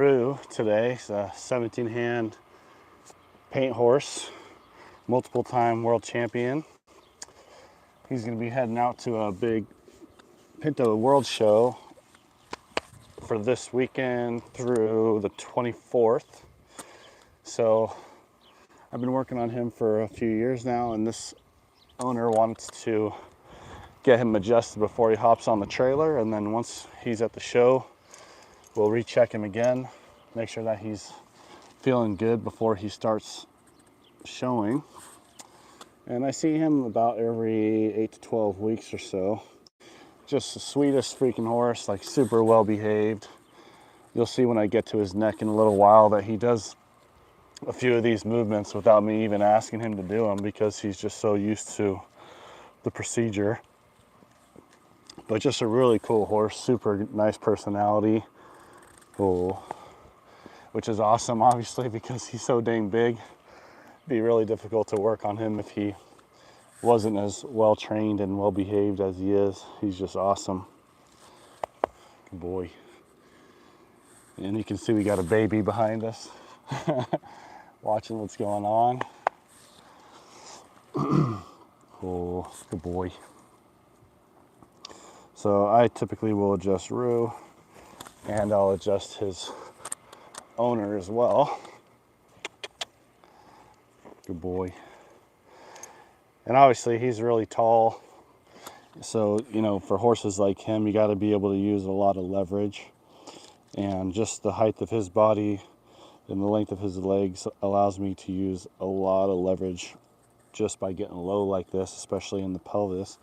Drew today. He's a 17 hand paint horse, multiple time world champion. He's going to be heading out to a big Pinto World Show for this weekend through the 24th. So I've been working on him for a few years now, and this owner wants to get him adjusted before he hops on the trailer, and then once he's at the show, we'll recheck him again, make sure that he's feeling good before he starts showing. And I see him about every 8 to 12 weeks or so. Just the sweetest freaking horse, like super well behaved. You'll see when I get to his neck in a little while that he does a few of these movements without me even asking him to do them, because he's just so used to the procedure. But just a really cool horse, super nice personality. Oh, which is awesome, obviously, because he's so dang big. It'd be really difficult to work on him if he wasn't as well trained and well behaved as he is. He's just awesome. Good boy. And you can see we got a baby behind us watching what's going on. Oh, good boy. So I typically will adjust Rue, and I'll adjust his owner as well. Good boy. And obviously he's really tall, so you know, for horses like him, you got to be able to use a lot of leverage, and just the height of his body and the length of his legs allows me to use a lot of leverage just by getting low like this, especially in the pelvis.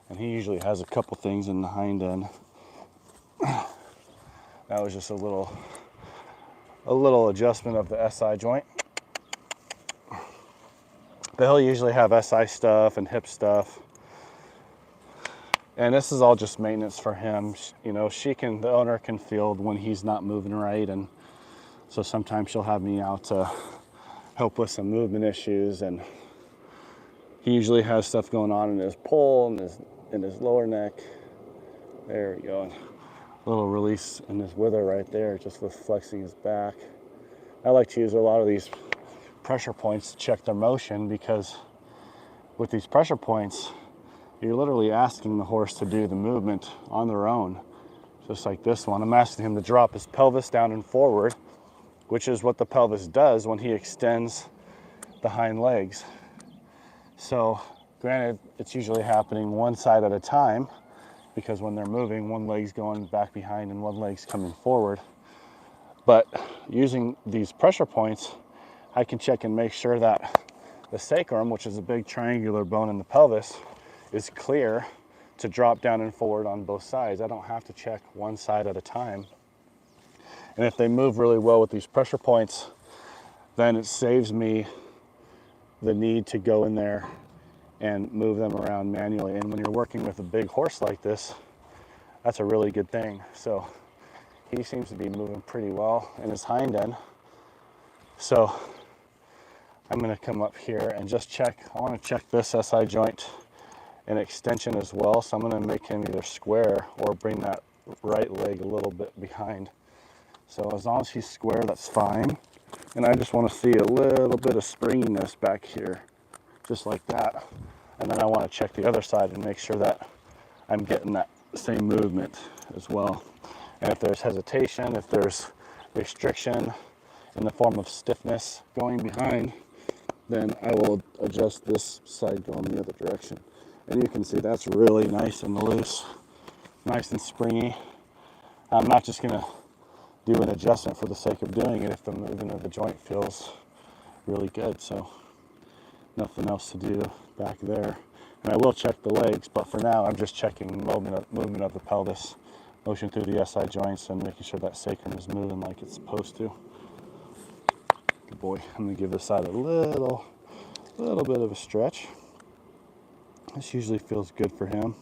And he usually has a couple things in the hind end. That was just a little adjustment of the SI joint. But he'll usually have SI stuff and hip stuff. And this is all just maintenance for him. You know, the owner can feel when he's not moving right, and so sometimes she'll have me out to help with some movement issues. And he usually has stuff going on in his pole and in his lower neck. There we go. A little release in his wither right there, just with flexing his back. I like to use a lot of these pressure points to check their motion, because with these pressure points, you're literally asking the horse to do the movement on their own. Just like this one, I'm asking him to drop his pelvis down and forward, which is what the pelvis does when he extends the hind legs. So granted, it's usually happening one side at a time, because when they're moving, one leg's going back behind and one leg's coming forward. But using these pressure points, I can check and make sure that the sacrum, which is a big triangular bone in the pelvis, is clear to drop down and forward on both sides. I don't have to check one side at a time. And if they move really well with these pressure points, then it saves me the need to go in there and move them around manually. And when you're working with a big horse like this, that's a really good thing. So he seems to be moving pretty well in his hind end. So I'm going to come up here and just check. I want to check this SI joint and extension as well. So I'm going to make him either square or bring that right leg a little bit behind. So as long as he's square, that's fine. And I just want to see a little bit of springiness back here, just like that. And then I want to check the other side and make sure that I'm getting that same movement as well. And if there's hesitation, if there's restriction in the form of stiffness going behind, then I will adjust this side going the other direction. And you can see that's really nice and loose, nice and springy. I'm not just gonna do an adjustment for the sake of doing it if the movement of the joint feels really good. So nothing else to do back there. And I will check the legs, but for now I'm just checking movement of the pelvis, motion through the SI joints, and making sure that sacrum is moving like it's supposed to. Good boy. I'm gonna give this side a little bit of a stretch. This usually feels good for him.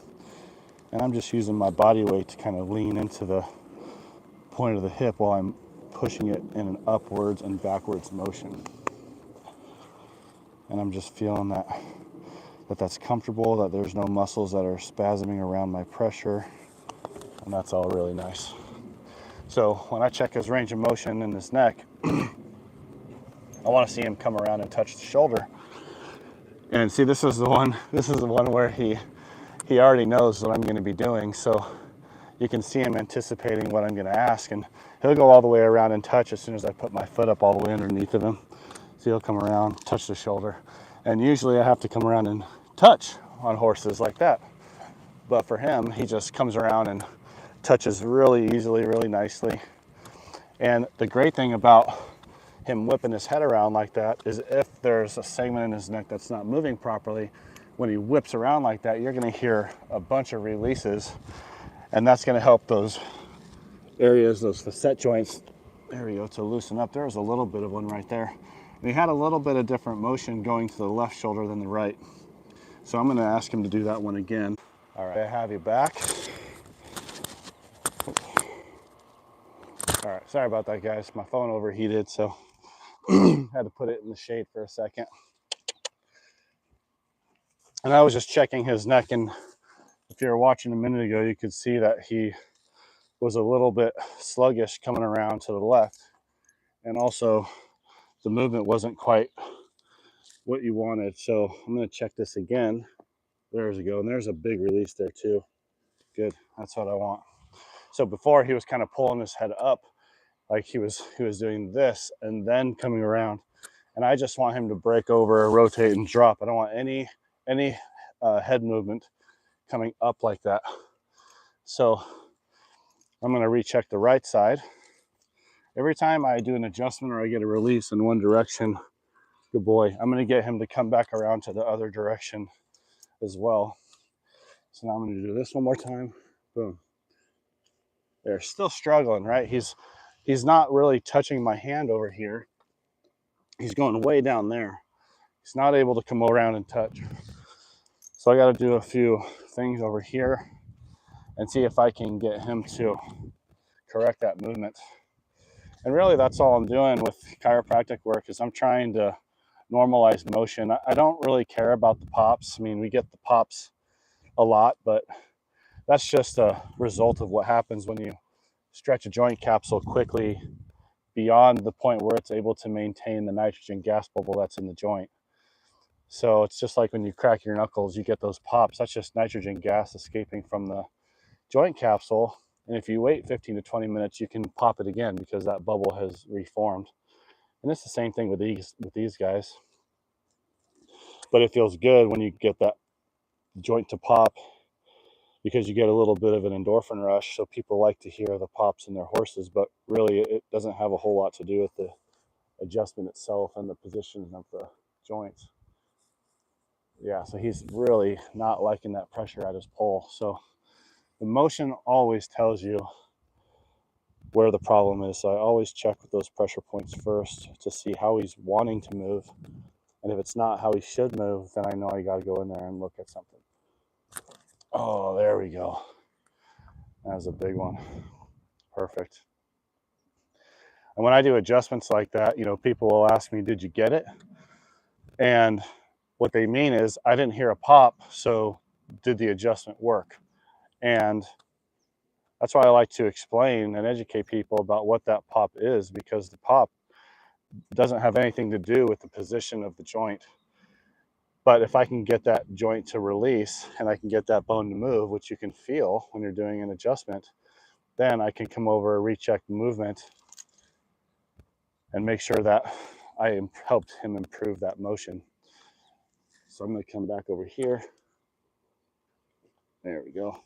And I'm just using my body weight to kind of lean into the point of the hip while I'm pushing it in an upwards and backwards motion. And I'm just feeling that's comfortable, that there's no muscles that are spasming around my pressure. And that's all really nice. So when I check his range of motion in his neck, I want to see him come around and touch the shoulder. And see, this is the one where he already knows what I'm going to be doing. So you can see him anticipating what I'm going to ask, and he'll go all the way around and touch as soon as I put my foot up all the way underneath of him. So he'll come around, touch the shoulder. And usually I have to come around and touch on horses like that. But for him, he just comes around and touches really easily, really nicely. And the great thing about him whipping his head around like that is if there's a segment in his neck that's not moving properly, when he whips around like that, you're going to hear a bunch of releases, and that's going to help those areas, those facet joints, there we go, to loosen up. There's a little bit of one right there. And he had a little bit of different motion going to the left shoulder than the right. So I'm going to ask him to do that one again. All right, I have you back. All right, sorry about that, guys. My phone overheated, so had to put it in the shade for a second. And I was just checking his neck, and if you were watching a minute ago, you could see that he was a little bit sluggish coming around to the left. And also the movement wasn't quite what you wanted. So I'm going to check this again. There's a go. And there's a big release there too. Good. That's what I want. So before he was kind of pulling his head up, like he was doing this and then coming around. And I just want him to break over, rotate, and drop. I don't want any head movement coming up like that. So I'm going to recheck the right side. Every time I do an adjustment or I get a release in one direction, good boy, I'm going to get him to come back around to the other direction as well. So now I'm going to do this one more time. Boom. They're still struggling, right? He's not really touching my hand over here. He's going way down there. He's not able to come around and touch. So I got to do a few things over here and see if I can get him to correct that movement. And really that's all I'm doing with chiropractic work, is I'm trying to normalize motion. I don't really care about the pops. I mean, we get the pops a lot, but that's just a result of what happens when you stretch a joint capsule quickly beyond the point where it's able to maintain the nitrogen gas bubble that's in the joint. So it's just like when you crack your knuckles, you get those pops. That's just nitrogen gas escaping from the joint capsule. And if you wait 15 to 20 minutes, you can pop it again because that bubble has reformed. And it's the same thing with these guys. But it feels good when you get that joint to pop, because you get a little bit of an endorphin rush. So people like to hear the pops in their horses, but really it doesn't have a whole lot to do with the adjustment itself and the position of the joints. Yeah, so he's really not liking that pressure at his pole. So the motion always tells you where the problem is. So I always check with those pressure points first to see how he's wanting to move. And if it's not how he should move, then I know I got to go in there and look at something. Oh, there we go. That was a big one. Perfect. And when I do adjustments like that, people will ask me, did you get it? And what they mean is, I didn't hear a pop, so did the adjustment work? And that's why I like to explain and educate people about what that pop is, because the pop doesn't have anything to do with the position of the joint. But if I can get that joint to release and I can get that bone to move, which you can feel when you're doing an adjustment, then I can come over, recheck the movement, and make sure that I helped him improve that motion. So I'm going to come back over here. There we go.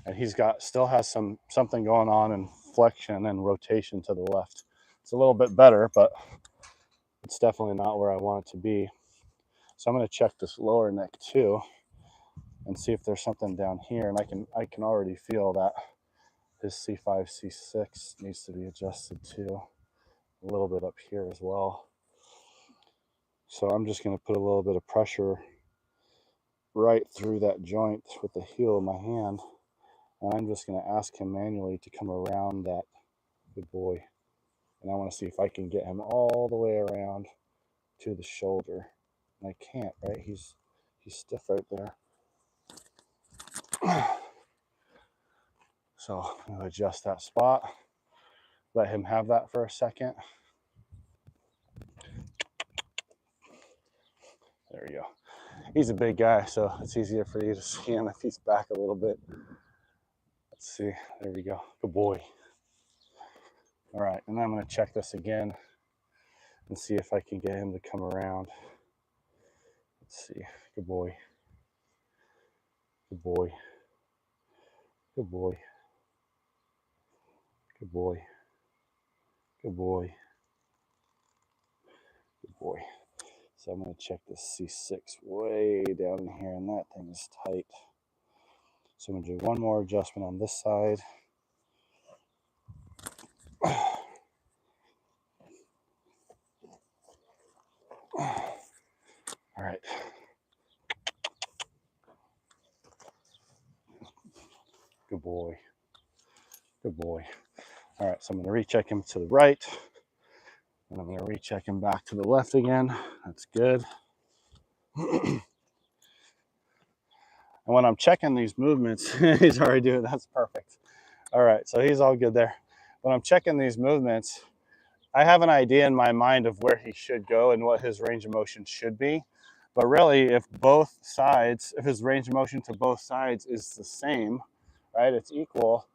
And he's still has something going on in flexion and rotation to the left. It's a little bit better, but it's definitely not where I want it to be. So I'm going to check this lower neck too and see if there's something down here. And I can already feel that his C5, C6 needs to be adjusted too. A little bit up here as well. So I'm just going to put a little bit of pressure right through that joint with the heel of my hand. And I'm just going to ask him manually to come around that. Good boy. And I want to see if I can get him all the way around to the shoulder. And I can't, right? He's stiff right there. So I'm going to adjust that spot. let him have that for a second. There we go. He's a big guy, so it's easier for you to see him if he's back a little bit. Let's see. There we go. Good boy. All right, and I'm going to check this again and see if I can get him to come around. Let's see. Good boy. Good boy. Good boy. Good boy. Good boy. Good boy. So I'm going to check this C6 way down in here, and that thing is tight. So I'm going to do one more adjustment on this side. All right. Good boy. Good boy. All right, so I'm going to recheck him to the right, and I'm going to recheck him back to the left again. That's good. And when I'm checking these movements, he's already doing that's perfect. All right, so he's all good there. When I'm checking these movements, I have an idea in my mind of where he should go and what his range of motion should be. But really, if both sides, if his range of motion to both sides is the same, right, it's equal,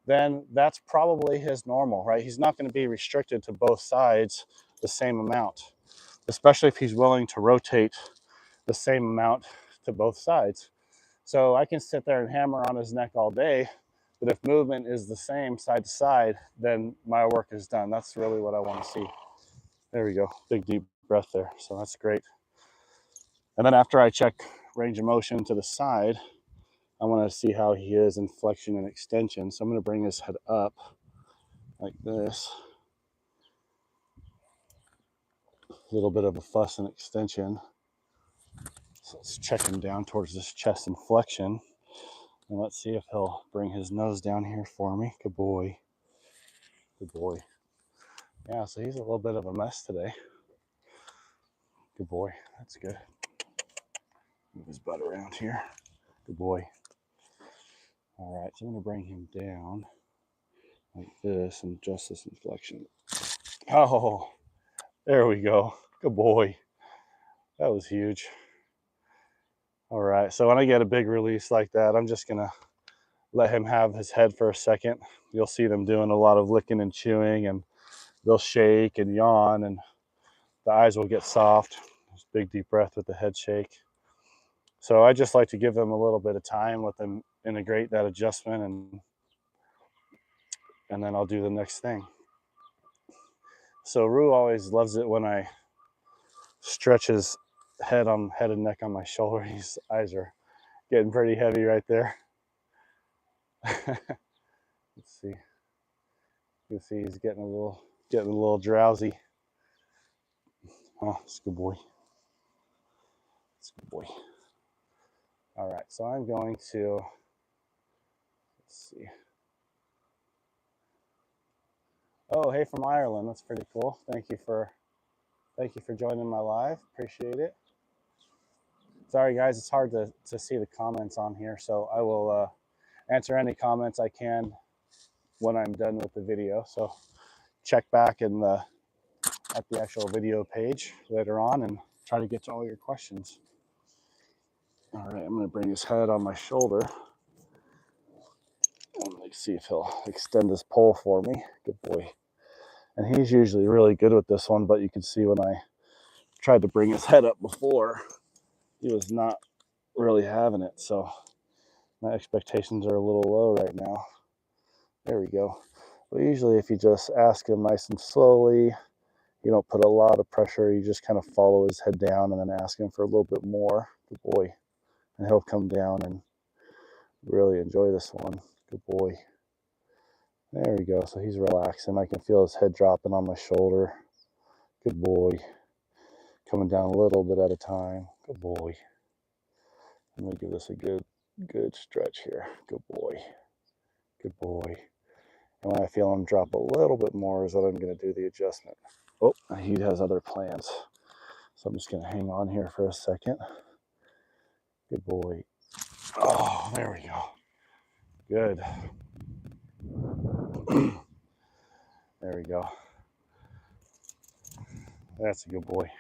then that's probably his normal, right? He's not going to be restricted to both sides the same amount, especially if he's willing to rotate the same amount to both sides. So I can sit there and hammer on his neck all day, but if movement is the same side to side, then my work is done. That's really what I want to see. There we go. Big deep breath there. So that's great. And then after I check range of motion to the side, I want to see how he is in flexion and extension. So I'm going to bring his head up like this. A little bit of a fuss and extension. So let's check him down towards this chest and flexion. And let's see if he'll bring his nose down here for me. Good boy. Good boy. Yeah, so he's a little bit of a mess today. Good boy. That's good. Move his butt around here. Good boy. All right, so I'm going to bring him down like this and adjust this inflection. Oh, there we go. Good boy. That was huge. All right, so when I get a big release like that, I'm just going to let him have his head for a second. You'll see them doing a lot of licking and chewing, and they'll shake and yawn, and the eyes will get soft. Just big deep breath with the head shake. So I just like to give them a little bit of time, let them integrate that adjustment, and then I'll do the next thing. So Rue always loves it when I stretch his head and neck on my shoulder. His eyes are getting pretty heavy right there. Let's see. You can see he's getting a little drowsy. Oh, it's a good boy. It's a good boy. All right, so I'm going to, let's see. Oh, hey, from Ireland. That's pretty cool. Thank you for joining my live. Appreciate it. Sorry, guys, it's hard to see the comments on here, so I will answer any comments I can when I'm done with the video. So check back at the actual video page later on and try to get to all your questions. All right, I'm going to bring his head on my shoulder. Let's see if he'll extend his pole for me. Good boy. And he's usually really good with this one, but you can see when I tried to bring his head up before, he was not really having it. So my expectations are a little low right now. There we go. But usually if you just ask him nice and slowly, you don't put a lot of pressure, you just kind of follow his head down and then ask him for a little bit more. Good boy. And he'll come down and really enjoy this one. Good boy. There we go. So he's relaxing. I can feel his head dropping on my shoulder. Good boy. Coming down a little bit at a time. Good boy. Let me give this a good stretch here. Good boy. Good boy. And when I feel him drop a little bit more is that I'm going to do the adjustment. Oh, he has other plans. So I'm just going to hang on here for a second. Good boy. Oh, there we go. Good. There we go. That's a good boy.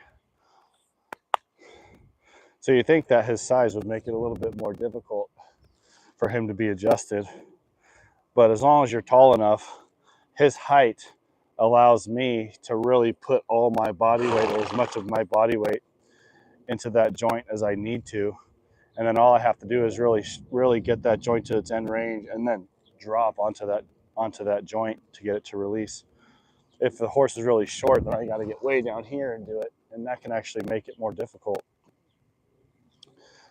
So you think that his size would make it a little bit more difficult for him to be adjusted. But as long as you're tall enough, his height allows me to really put all my body weight, or as much of my body weight, into that joint as I need to. And then all I have to do is really get that joint to its end range and then drop onto that joint to get it to release. If the horse is really short, then I got to get way down here and do it. And that can actually make it more difficult.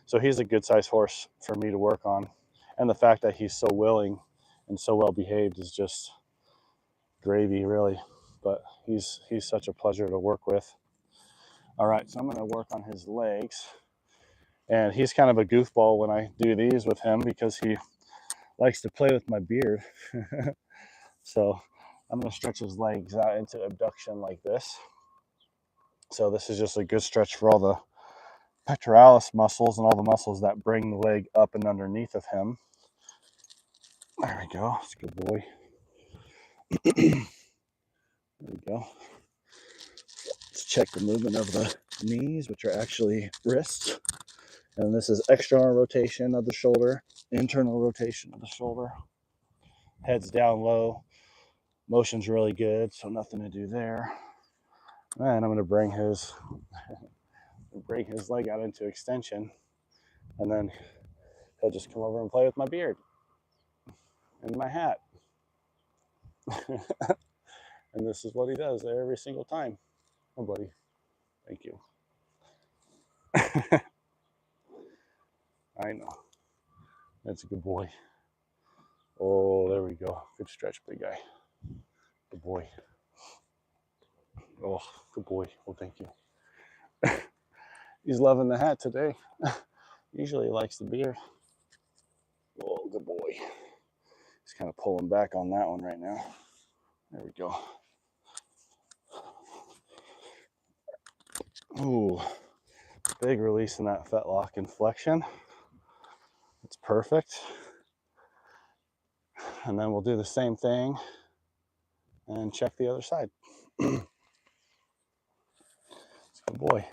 So he's a good sized horse for me to work on. And the fact that he's so willing and so well behaved is just gravy, really. But he's such a pleasure to work with. All right, so I'm going to work on his legs. And he's kind of a goofball when I do these with him because he likes to play with my beard. So I'm going to stretch his legs out into abduction like this. So this is just a good stretch for all the pectoralis muscles and all the muscles that bring the leg up and underneath of him. There we go. That's a good boy. There we go. Let's check the movement of the knees, which are actually wrists. And this is external rotation of the shoulder, internal rotation of the shoulder. Head's down low. Motion's really good, so nothing to do there. And I'm going to bring his leg out into extension, and then he'll just come over and play with my beard and my hat. And this is what he does every single time. Oh, buddy. Thank you. I know. That's a good boy. Oh, there we go. Good stretch, big guy. Good boy. Oh, good boy. Oh, thank you. He's loving the hat today. Usually he likes the beard. Oh, good boy. He's kind of pulling back on that one right now. There we go. Ooh, big release in that fetlock and flexion. It's perfect. And then we'll do the same thing and check the other side. It's a good boy.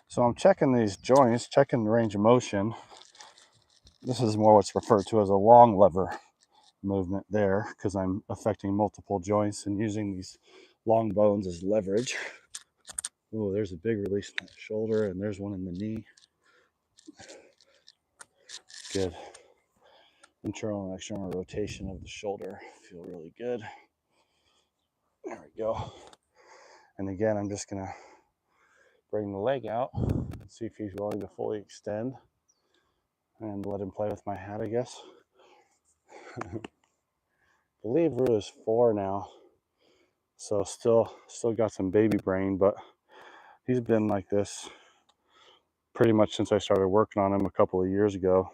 So I'm checking these joints, checking the range of motion. This is more what's referred to as a long lever movement there, because I'm affecting multiple joints and using these long bones as leverage. Oh, there's a big release in the shoulder, and there's one in the knee. Good. Internal and external rotation of the shoulder. Feel really good. There we go. And again, I'm just going to bring the leg out and see if he's willing to fully extend and let him play with my hat, I guess. I believe Rue is 4 now, so still got some baby brain, but he's been like this pretty much since I started working on him a couple of years ago.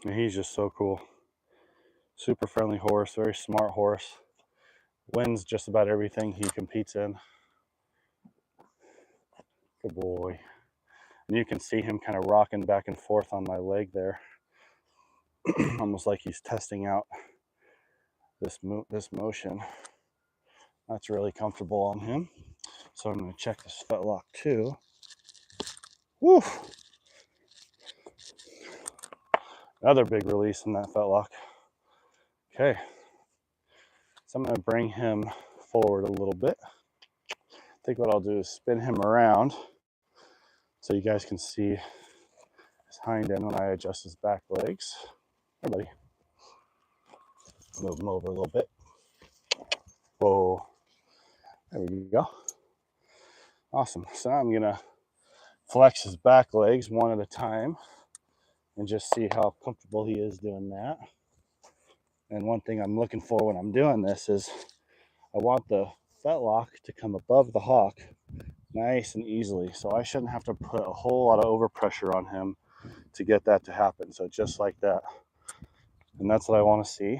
And he's just so cool. Super friendly horse, very smart horse. Wins just about everything he competes in. Good boy. And you can see him kind of rocking back and forth on my leg there. Almost like he's testing out this motion. That's really comfortable on him. So I'm going to check this fetlock too. Woo! Another big release in that fetlock. Okay. So I'm going to bring him forward a little bit. I think what I'll do is spin him around so you guys can see his hind end when I adjust his back legs. Hey, buddy. Move him over a little bit. Whoa. There we go. Awesome. So now I'm going to flex his back legs one at a time and just see how comfortable he is doing that. And one thing I'm looking for when I'm doing this is I want the fetlock to come above the hock nice and easily. So I shouldn't have to put a whole lot of overpressure on him to get that to happen. So just like that. And that's what I want to see.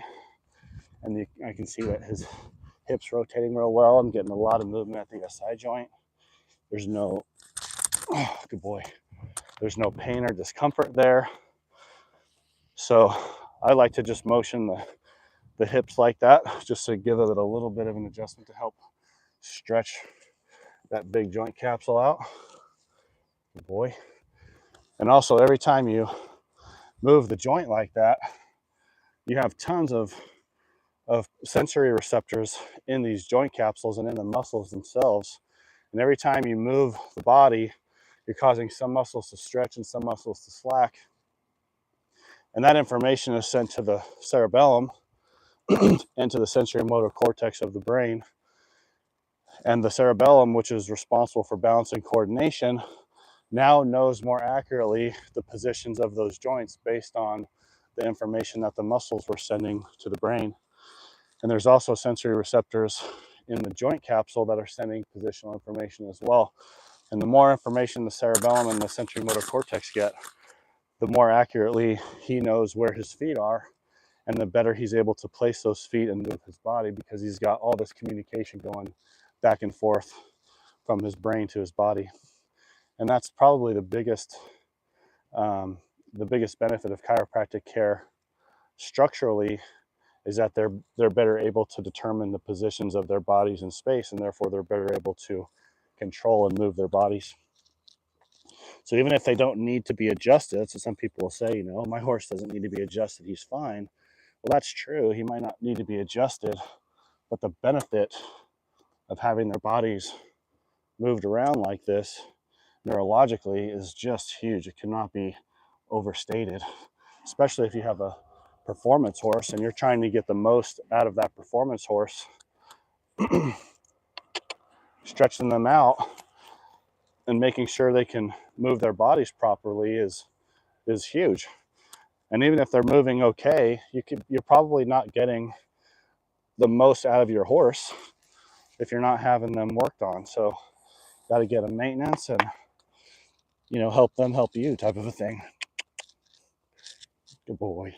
And I can see that his hips rotating real well. I'm getting a lot of movement at the SI joint. There's no, oh, good boy. There's no pain or discomfort there. So I like to just motion the hips like that, just to give it a little bit of an adjustment to help stretch that big joint capsule out. Good boy. And also, every time you move the joint like that, you have tons of sensory receptors in these joint capsules and in the muscles themselves. And every time you move the body, you're causing some muscles to stretch and some muscles to slack. And that information is sent to the cerebellum and to the sensory motor cortex of the brain. And the cerebellum, which is responsible for balance and coordination, now knows more accurately the positions of those joints based on the information that the muscles were sending to the brain. And there's also sensory receptors in the joint capsule that are sending positional information as well. And the more information the cerebellum and the sensory motor cortex get, the more accurately he knows where his feet are, and the better he's able to place those feet and move his body, because he's got all this communication going back and forth from his brain to his body. And that's probably the biggest benefit of chiropractic care structurally, is that they're better able to determine the positions of their bodies in space, and therefore they're better able to control and move their bodies. So even if they don't need to be adjusted, so some people will say, my horse doesn't need to be adjusted, he's fine. Well, that's true. He might not need to be adjusted, but the benefit of having their bodies moved around like this neurologically is just huge. It cannot be overstated, especially if you have a performance horse and you're trying to get the most out of that performance horse. Stretching them out and making sure they can move their bodies properly is huge. And even if they're moving okay, you're probably not getting the most out of your horse if you're not having them worked on. So got to get them maintenance and help them help you type of a thing. Good boy.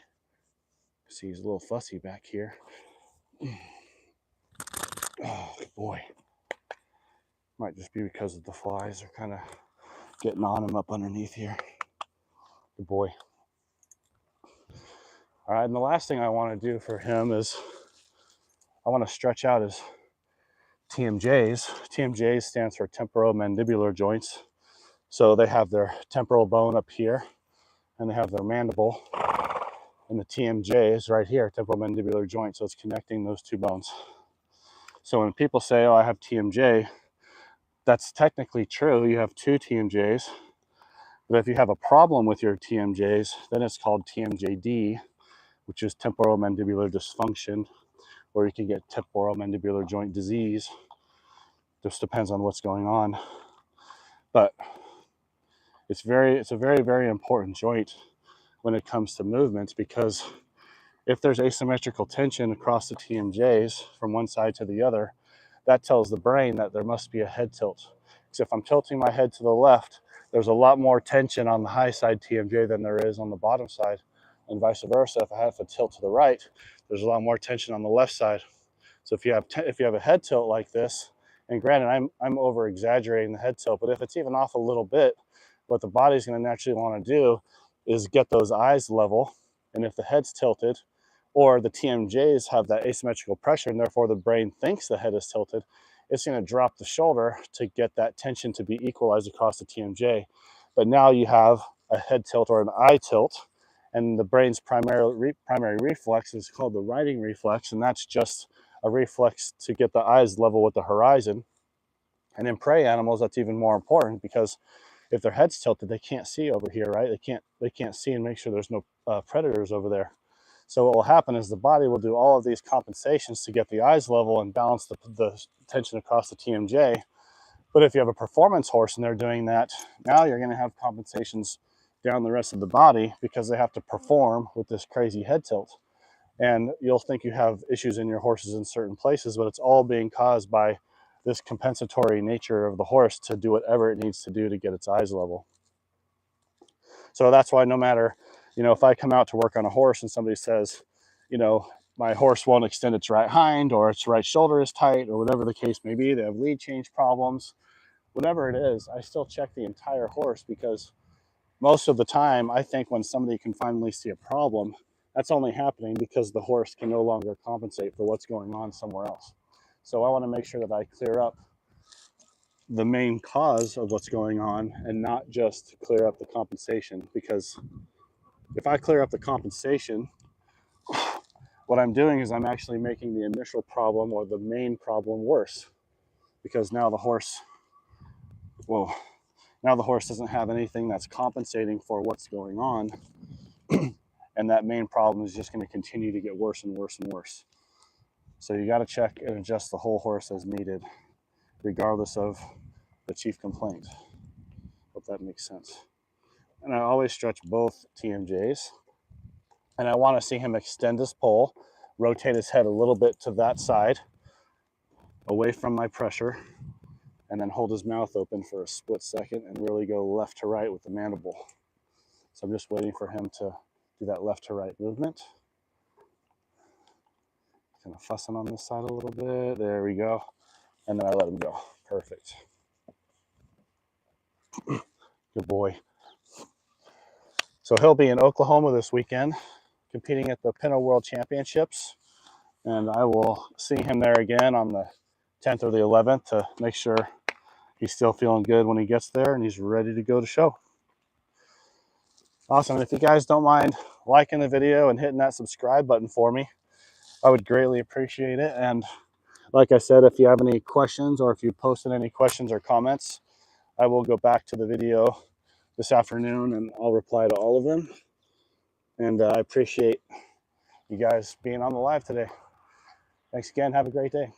See, he's a little fussy back here. Oh, good boy. Might just be because of the flies are kind of getting on him up underneath here. Good boy. All right, and the last thing I want to do for him is I want to stretch out his TMJs. TMJs stands for temporomandibular joints. So they have their temporal bone up here, and they have their mandible, and the TMJ is right here, temporomandibular joint. So it's connecting those two bones. So when people say, oh, I have TMJ, that's technically true. You have two TMJs. But if you have a problem with your TMJs, then it's called TMJD, which is temporomandibular dysfunction, or you can get temporomandibular joint disease. Just depends on what's going on. But it's a very, very important joint when it comes to movements, because if there's asymmetrical tension across the TMJs from one side to the other, that tells the brain that there must be a head tilt. Because if I'm tilting my head to the left, there's a lot more tension on the high side TMJ than there is on the bottom side, and vice versa. If I have a tilt to the right, there's a lot more tension on the left side. So if you have a head tilt like this, and granted, I'm over exaggerating the head tilt, but if it's even off a little bit, what the body's going to naturally want to do is get those eyes level. And if the head's tilted, or the TMJs have that asymmetrical pressure, and therefore the brain thinks the head is tilted, it's going to drop the shoulder to get that tension to be equalized across the TMJ. But now you have a head tilt or an eye tilt, and the brain's primary reflex is called the righting reflex, and that's just a reflex to get the eyes level with the horizon. And in prey animals, that's even more important, because if their head's tilted, they can't see over here, right? They can't see and make sure there's no predators over there. So what will happen is the body will do all of these compensations to get the eyes level and balance the tension across the TMJ. But if you have a performance horse and they're doing that, now you're going to have compensations down the rest of the body, because they have to perform with this crazy head tilt. And you'll think you have issues in your horses in certain places, but it's all being caused by this compensatory nature of the horse to do whatever it needs to do to get its eyes level. So that's why no matter, if I come out to work on a horse and somebody says, my horse won't extend its right hind, or its right shoulder is tight, or whatever the case may be, they have lead change problems, whatever it is, I still check the entire horse, because most of the time, I think when somebody can finally see a problem, that's only happening because the horse can no longer compensate for what's going on somewhere else. So I want to make sure that I clear up the main cause of what's going on and not just clear up the compensation, because if I clear up the compensation, what I'm doing is I'm actually making the initial problem or the main problem worse, because now the horse, well, now the horse doesn't have anything that's compensating for what's going on, and that main problem is just going to continue to get worse and worse and worse. So you got to check and adjust the whole horse as needed, regardless of the chief complaint. Hope that makes sense. And I always stretch both TMJs, and I want to see him extend his pole, rotate his head a little bit to that side, away from my pressure, and then hold his mouth open for a split second and really go left to right with the mandible. So I'm just waiting for him to do that left to right movement. Kind of fussing on this side a little bit. There we go. And then I let him go. Perfect. Good boy. So he'll be in Oklahoma this weekend, competing at the Pinto World Championships. And I will see him there again on the 10th or the 11th to make sure he's still feeling good when he gets there and he's ready to go to show. Awesome. And if you guys don't mind liking the video and hitting that subscribe button for me, I would greatly appreciate it. And like I said, if you have any questions or if you posted any questions or comments, I will go back to the video this afternoon and I'll reply to all of them. And I appreciate you guys being on the live today. Thanks again. Have a great day.